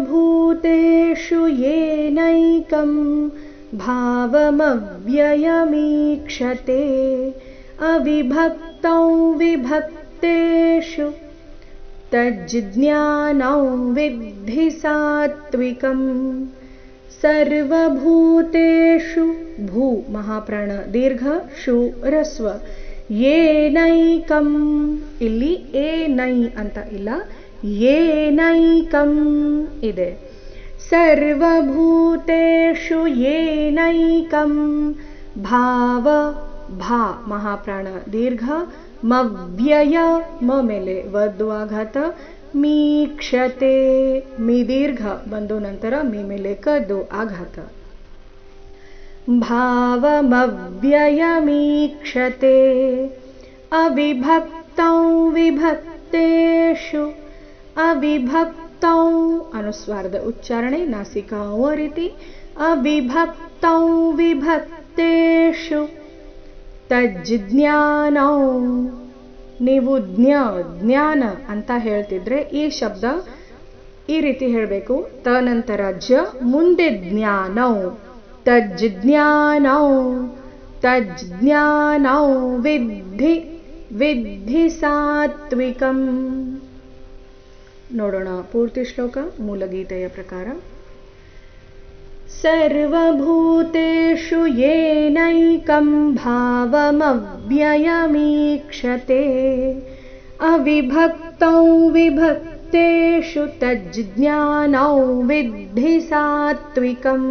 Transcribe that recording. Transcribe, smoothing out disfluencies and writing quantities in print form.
ಸರ್ವಭೂತೇಷು ಯೇನೈಕಂ ಭಾವಮವ್ಯಯಮೀಕ್ಷತೆ ಅವಿಭಕ್ತೌ ವಿಭಕ್ತೇಷು ತಜ್ಜ್ಞಾನೌ ವಿದ್ಧಿ ಸಾತ್ವಿಕಂ. ಸರ್ವಭೂತೇಷು ಭೂ ಮಹಾಪ್ರಾಣ ದೀರ್ಘ ಶು ರಸ್ವ ಯೇನೈಕಂ, ಇಲ್ಲಿ ಏನೈ ಅಂತ ಇಲ್ಲ, ಯೇನೈಕಂ ಇದೆ. ಸರ್ವಭೂತೇಷು ಯೇನೈಕಂ ಭಾವ ಭಾ ಮಹಾಪ್ರಾಣ ದೀರ್ಘ ಮವ್ಯಯ ಮ ಮೇಲೆ ವದ್ವಾಘಾತ ಮೀಕ್ಷತೆ ಮಿ ದೀರ್ಘ ಬಂದು ನಂತರ ಮಿ ಮೇಲೆ ಕದ್ದು ಆಘಾತ. ಭಾವಮವ್ಯಯಮೀಕ್ಷತೆ ಅವಿಭಕ್ತೌ ವಿಭಕ್ತೇಷು, ಅವಿಭಕ್ತೌ ಅನುಸ್ವಾರದ ಉಚ್ಚಾರಣೆ ನಾಸಿಕಾ ಓ ರೀತಿ, ಅವಿಭಕ್ತೌ ವಿಭಕ್ತೇಷು ತಜ್ಜ್ಞಾನೌ. ನೀವು ಜ್ಞಾನ ಅಂತ ಹೇಳ್ತಿದ್ರೆ ಈ ಶಬ್ದ ಈ ರೀತಿ ಹೇಳಬೇಕು, ತ ನಂತರ ಜ ಮುಂದೆ ಜ್ಞಾನೌ, ತಜ್ಜ್ಞಾನೌ ತಜ್ಜ್ಞಾನೌ ವಿದ್ಧಿ ವಿದ್ಧಿ ಸಾತ್ವಿಕಂ. ನೋಡೋಣ ಪೂರ್ತಿ ಶ್ಲೋಕ ಮೂಲಗೀತೆಯ ಪ್ರಕಾರ. ಸರ್ವಭೂತೇಷು ಯೇನೈಕಂ ಭಾವಮವ್ಯಯಮೀಕ್ಷತೆ ಅವಿಭಕ್ತೌ ವಿಭಕ್ತೇಷು ತಜ್ಜ್ಞಾನೌ ವಿದ್ಧಿ ಸಾತ್ವಿಕಂ.